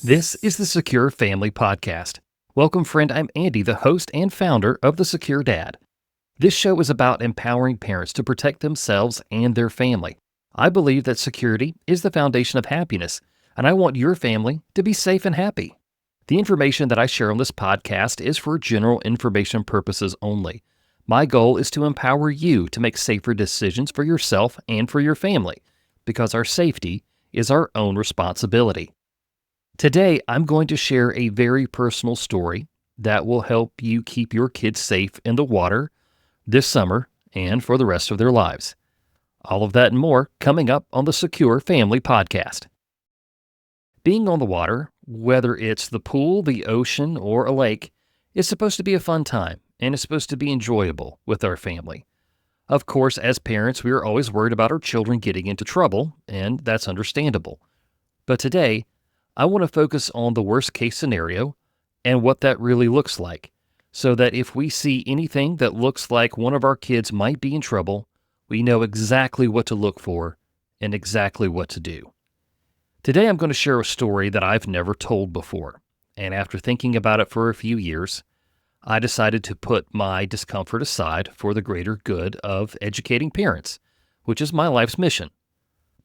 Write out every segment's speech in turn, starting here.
This is the Secure Family Podcast. Welcome, friend. I'm Andy, the host and founder of The Secure Dad. This show is about empowering parents to protect themselves and their family. I believe that security is the foundation of happiness, and I want your family to be safe and happy. The information that I share on this podcast is for general information purposes only. My goal is to empower you to make safer decisions for yourself and for your family, because our safety is our own responsibility. Today, I'm going to share a very personal story that will help you keep your kids safe in the water this summer and for the rest of their lives. All of that and more coming up on the Secure Family Podcast. Being on the water, whether it's the pool, the ocean, or a lake, is supposed to be a fun time and is supposed to be enjoyable with our family. Of course, as parents, we are always worried about our children getting into trouble, and that's understandable. But today, I want to focus on the worst case scenario and what that really looks like, so that if we see anything that looks like one of our kids might be in trouble, we know exactly what to look for and exactly what to do. Today I'm going to share a story that I've never told before, and after thinking about it for a few years, I decided to put my discomfort aside for the greater good of educating parents, which is my life's mission.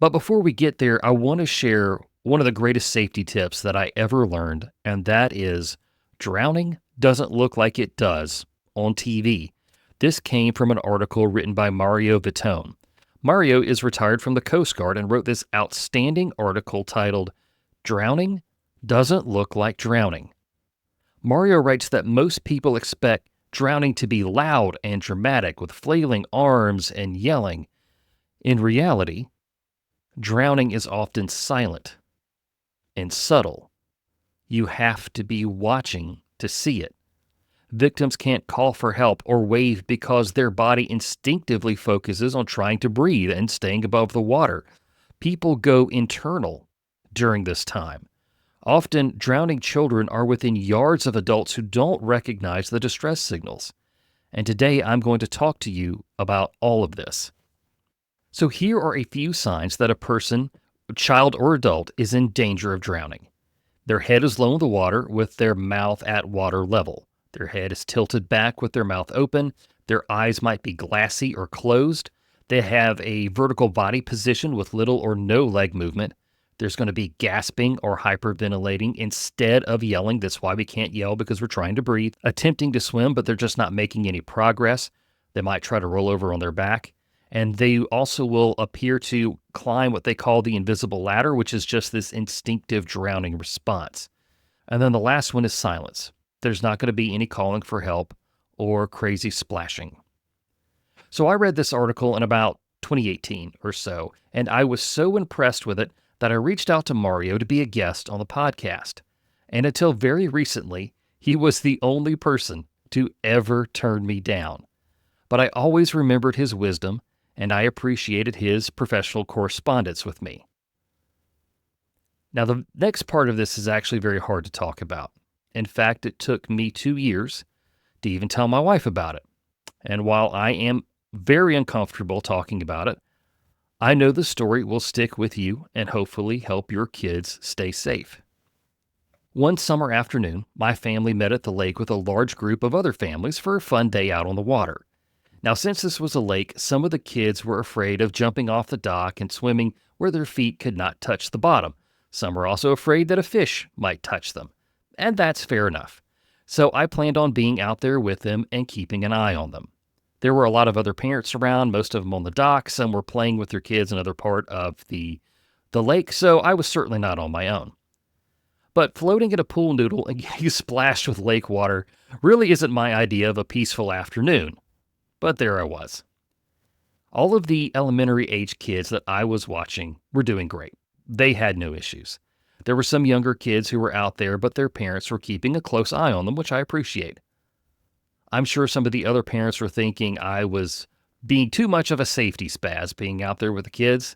But before we get there, I want to share one of the greatest safety tips that I ever learned, and that is drowning doesn't look like it does on TV. This came from an article written by Mario Vittone. Mario is retired from the Coast Guard and wrote this outstanding article titled, "Drowning Doesn't Look Like Drowning." Mario writes that most people expect drowning to be loud and dramatic with flailing arms and yelling. In reality, drowning is often silent and subtle. You have to be watching to see it. Victims can't call for help or wave because their body instinctively focuses on trying to breathe and staying above the water. People go internal during this time. Often, drowning children are within yards of adults who don't recognize the distress signals. And today, I'm going to talk to you about all of this. So here are a few signs that a person, child or adult, is in danger of drowning. Their head is low in the water with their mouth at water level. Their head is tilted back with their mouth open. Their eyes might be glassy or closed. They have a vertical body position with little or no leg movement. There's going to be gasping or hyperventilating instead of yelling. That's why we can't yell, because we're trying to breathe. Attempting to swim, but they're just not making any progress. They might try to roll over on their back. And they also will appear to climb what they call the invisible ladder, which is just this instinctive drowning response. And then the last one is silence. There's not going to be any calling for help or crazy splashing. So I read this article in about 2018 or so, and I was so impressed with it that I reached out to Mario to be a guest on the podcast. And until very recently, he was the only person to ever turn me down. But I always remembered his wisdom, and I appreciated his professional correspondence with me. Now, the next part of this is actually very hard to talk about. In fact, it took me 2 years to even tell my wife about it. And while I am very uncomfortable talking about it, I know the story will stick with you and hopefully help your kids stay safe. One summer afternoon, my family met at the lake with a large group of other families for a fun day out on the water. Now, since this was a lake, some of the kids were afraid of jumping off the dock and swimming where their feet could not touch the bottom. Some were also afraid that a fish might touch them. And that's fair enough. So I planned on being out there with them and keeping an eye on them. There were a lot of other parents around, most of them on the dock. Some were playing with their kids in another part of the lake, so I was certainly not on my own. But floating in a pool noodle and getting splashed with lake water really isn't my idea of a peaceful afternoon. But there I was. All of the elementary age kids that I was watching were doing great. They had no issues. There were some younger kids who were out there, but their parents were keeping a close eye on them, which I appreciate. I'm sure some of the other parents were thinking I was being too much of a safety spaz being out there with the kids,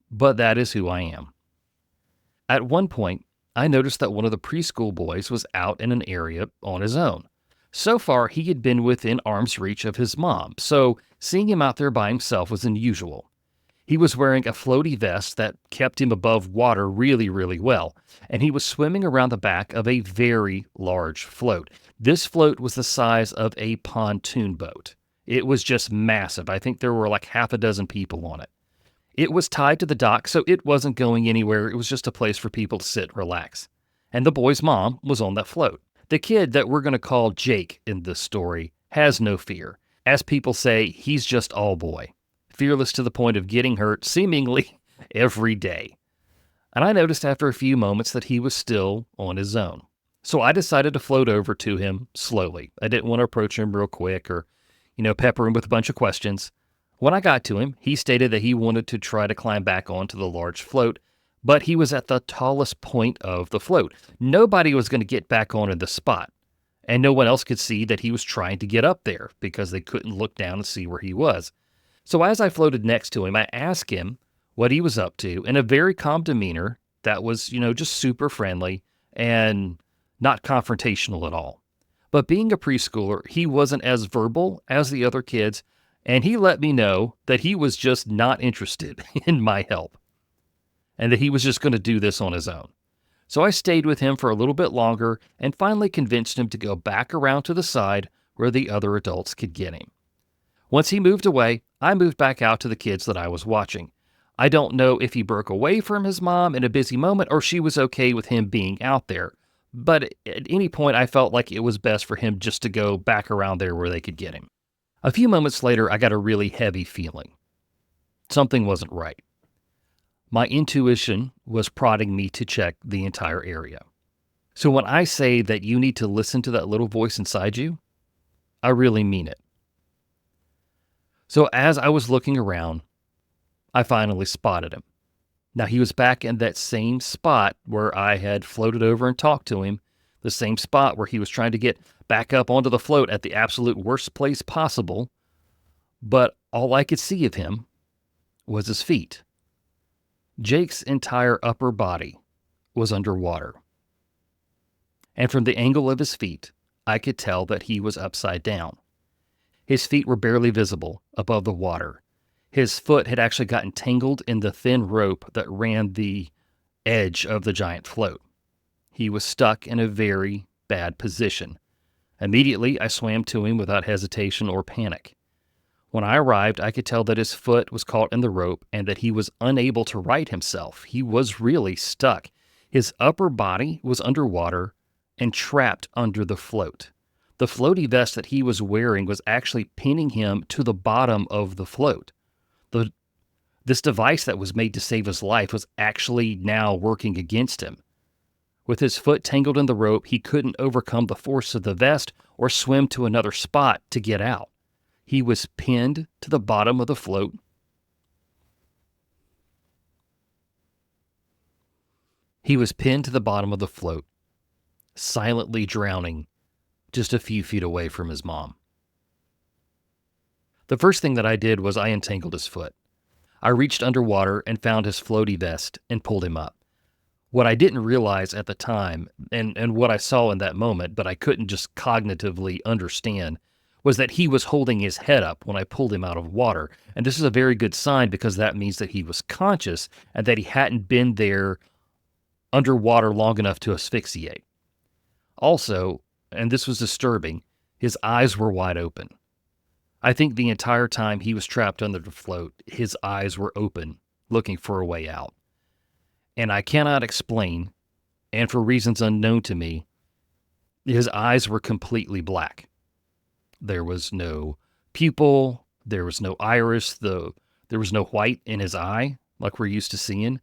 but that is who I am. At one point, I noticed that one of the preschool boys was out in an area on his own. So far, he had been within arm's reach of his mom, so seeing him out there by himself was unusual. He was wearing a floaty vest that kept him above water really, really well, and he was swimming around the back of a very large float. This float was the size of a pontoon boat. It was just massive. I think there were like half a dozen people on it. It was tied to the dock, so it wasn't going anywhere. It was just a place for people to sit and relax. And the boy's mom was on that float. The kid that we're going to call Jake in this story has no fear. As people say, he's just all boy, fearless to the point of getting hurt seemingly every day. And I noticed after a few moments that he was still on his own. So I decided to float over to him slowly. I didn't want to approach him real quick or, pepper him with a bunch of questions. When I got to him, he stated that he wanted to try to climb back onto the large float, but he was at the tallest point of the float. Nobody was going to get back onto the spot, and no one else could see that he was trying to get up there because they couldn't look down and see where he was. So as I floated next to him, I asked him what he was up to in a very calm demeanor that was, just super friendly and not confrontational at all. But being a preschooler, he wasn't as verbal as the other kids, and he let me know that he was just not interested in my help and that he was just going to do this on his own. So I stayed with him for a little bit longer and finally convinced him to go back around to the side where the other adults could get him. Once he moved away, I moved back out to the kids that I was watching. I don't know if he broke away from his mom in a busy moment or she was okay with him being out there. But at any point, I felt like it was best for him just to go back around there where they could get him. A few moments later, I got a really heavy feeling. Something wasn't right. My intuition was prodding me to check the entire area. So when I say that you need to listen to that little voice inside you, I really mean it. So as I was looking around, I finally spotted him. Now, he was back in that same spot where I had floated over and talked to him, the same spot where he was trying to get back up onto the float at the absolute worst place possible, but all I could see of him was his feet. Jake's entire upper body was underwater. And from the angle of his feet, I could tell that he was upside down. His feet were barely visible above the water. His foot had actually gotten tangled in the thin rope that ran the edge of the giant float. He was stuck in a very bad position. Immediately, I swam to him without hesitation or panic. When I arrived, I could tell that his foot was caught in the rope and that he was unable to right himself. He was really stuck. His upper body was underwater and trapped under the float. The floaty vest that he was wearing was actually pinning him to the bottom of the float. This device that was made to save his life was actually now working against him. With his foot tangled in the rope, he couldn't overcome the force of the vest or swim to another spot to get out. He was pinned to the bottom of the float. He was pinned to the bottom of the float, silently drowning just a few feet away from his mom. The first thing that I did was I untangled his foot. I reached underwater and found his floaty vest and pulled him up. What I didn't realize at the time, and what I saw in that moment, but I couldn't just cognitively understand, was that he was holding his head up when I pulled him out of water. And this is a very good sign because that means that he was conscious and that he hadn't been there underwater long enough to asphyxiate. Also, and this was disturbing, his eyes were wide open. I think the entire time he was trapped under the float, his eyes were open, looking for a way out. And I cannot explain, and for reasons unknown to me, his eyes were completely black. There was no pupil, there was no iris, there was no white in his eye, like we're used to seeing.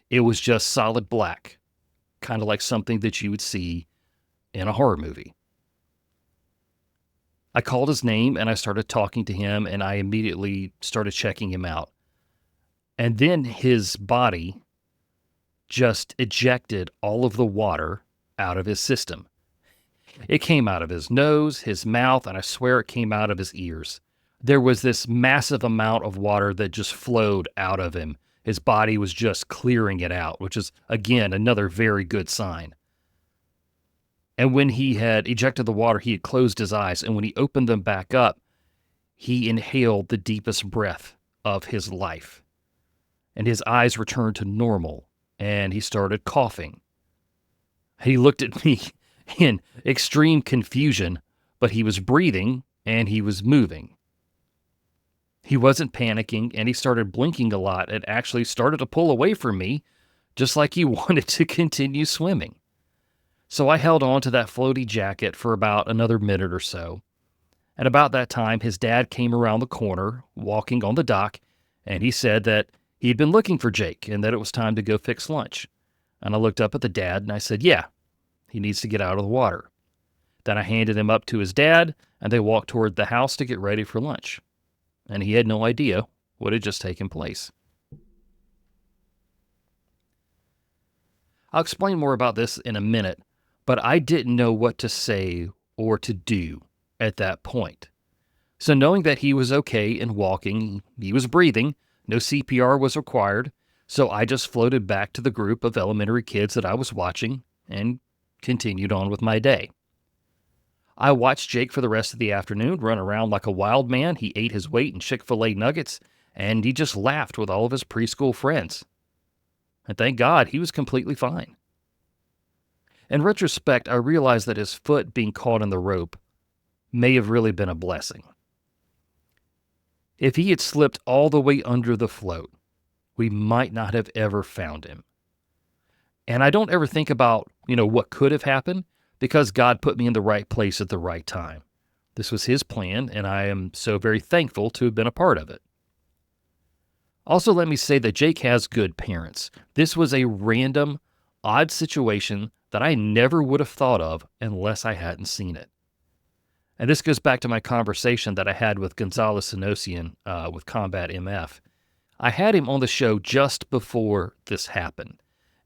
It was just solid black, kind of like something that you would see in a horror movie. I called his name and I started talking to him and I immediately started checking him out. And then his body just ejected all of the water out of his system. It came out of his nose, his mouth, and I swear it came out of his ears. There was this massive amount of water that just flowed out of him. His body was just clearing it out, which is, again, another very good sign. And when he had ejected the water, he had closed his eyes. And when he opened them back up, he inhaled the deepest breath of his life. and his eyes returned to normal, and he started coughing. He looked at me in extreme confusion, but he was breathing and he was moving. He wasn't panicking, and he started blinking a lot and actually started to pull away from me, just like he wanted to continue swimming. So I held on to that floaty jacket for about another minute or so. And about that time, his dad came around the corner, walking on the dock, and he said that he'd been looking for Jake and that it was time to go fix lunch. And I looked up at the dad and I said, yeah, he needs to get out of the water. Then I handed him up to his dad, and they walked toward the house to get ready for lunch. And he had no idea what had just taken place. I'll explain more about this in a minute, but I didn't know what to say or to do at that point. So knowing that he was okay and walking, he was breathing, no CPR was required, so I just floated back to the group of elementary kids that I was watching and continued on with my day. I watched Jake for the rest of the afternoon run around like a wild man. He ate his weight in Chick-fil-A nuggets, and he just laughed with all of his preschool friends. And thank God he was completely fine. In retrospect, I realized that his foot being caught in the rope may have really been a blessing. If he had slipped all the way under the float, we might not have ever found him. And I don't ever think about, what could have happened, because God put me in the right place at the right time. This was his plan, and I am so very thankful to have been a part of it. Also, let me say that Jake has good parents. This was a random, odd situation that I never would have thought of unless I hadn't seen it. And this goes back to my conversation that I had with Gonzalo Sanosian with Combat MF. I had him on the show just before this happened.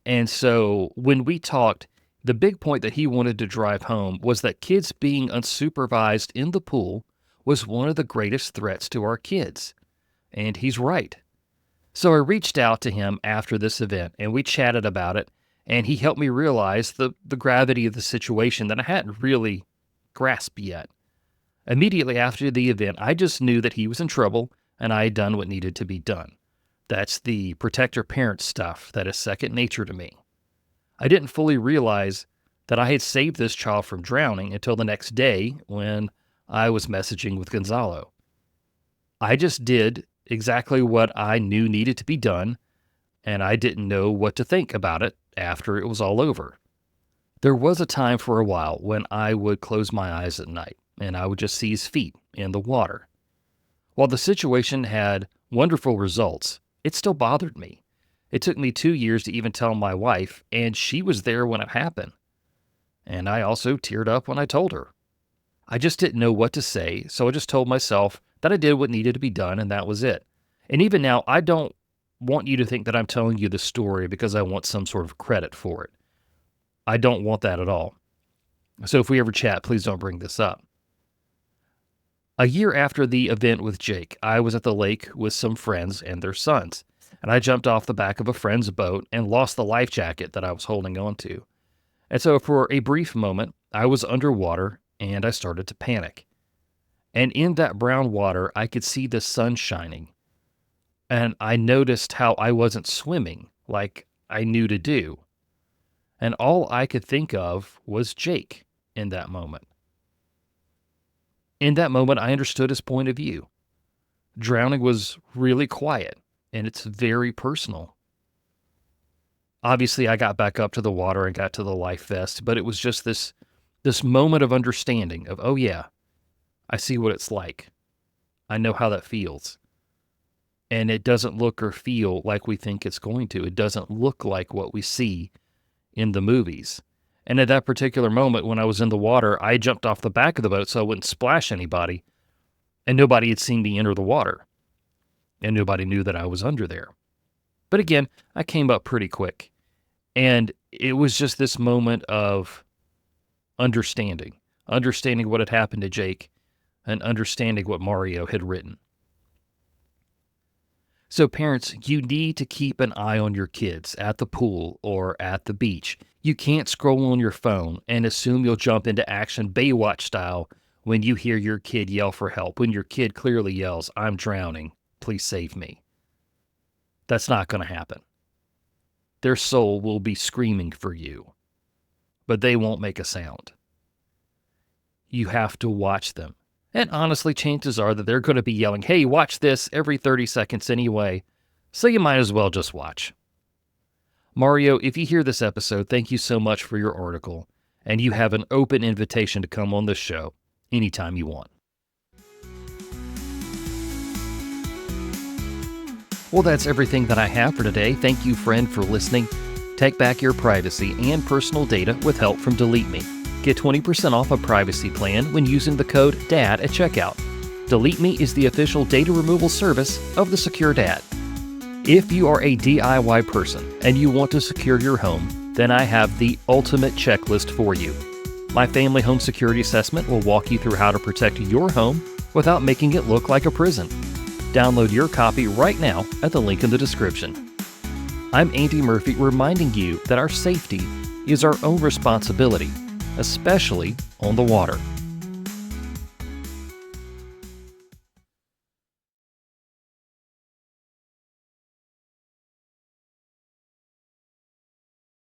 And so when we talked, the big point that he wanted to drive home was that kids being unsupervised in the pool was one of the greatest threats to our kids. And he's right. So I reached out to him after this event, and we chatted about it, and he helped me realize the gravity of the situation that I hadn't really grasped yet. Immediately after the event, I just knew that he was in trouble, and I had done what needed to be done. That's the protector-parent stuff that is second nature to me. I didn't fully realize that I had saved this child from drowning until the next day when I was messaging with Gonzalo. I just did exactly what I knew needed to be done, and I didn't know what to think about it after it was all over. There was a time for a while when I would close my eyes at night, and I would just see his feet in the water. While the situation had wonderful results, it still bothered me. It took me 2 years to even tell my wife, and she was there when it happened. And I also teared up when I told her. I just didn't know what to say, so I just told myself that I did what needed to be done, and that was it. And even now, I don't want you to think that I'm telling you the story because I want some sort of credit for it. I don't want that at all. So if we ever chat, please don't bring this up. A year after the event with Jake, I was at the lake with some friends and their sons, and I jumped off the back of a friend's boat and lost the life jacket that I was holding on to. And so for a brief moment, I was underwater and I started to panic. And in that brown water, I could see the sun shining. And I noticed how I wasn't swimming like I knew to do. And all I could think of was Jake in that moment. In that moment, I understood his point of view. Drowning was really quiet, and it's very personal. Obviously, I got back up to the water and got to the life vest, but it was just this moment of understanding of, oh yeah, I see what it's like. I know how that feels. And it doesn't look or feel like we think it's going to. It doesn't look like what we see in the movies. And at that particular moment, when I was in the water, I jumped off the back of the boat so I wouldn't splash anybody. And nobody had seen me enter the water. And nobody knew that I was under there. But again, I came up pretty quick. And it was just this moment of understanding what had happened to Jake, and understanding what Mario had written. So parents, you need to keep an eye on your kids at the pool or at the beach. You can't scroll on your phone and assume you'll jump into action Baywatch style when you hear your kid yell for help, when your kid clearly yells, "I'm drowning, please save me." That's not going to happen. Their soul will be screaming for you, but they won't make a sound. You have to watch them. And honestly, chances are that they're going to be yelling, "Hey, watch this," every 30 seconds anyway, so you might as well just watch. Mario, if you hear this episode, thank you so much for your article, and you have an open invitation to come on this show anytime you want. Well, that's everything that I have for today. Thank you, friend, for listening. Take back your privacy and personal data with help from Delete Me. Get 20% off a privacy plan when using the code DAD at checkout. Delete Me is the official data removal service of the Secure Dad. If you are a DIY person and you want to secure your home, then I have the ultimate checklist for you. My family home security assessment will walk you through how to protect your home without making it look like a prison. Download your copy right now at the link in the description. I'm Andy Murphy, reminding you that our safety is our own responsibility, especially on the water.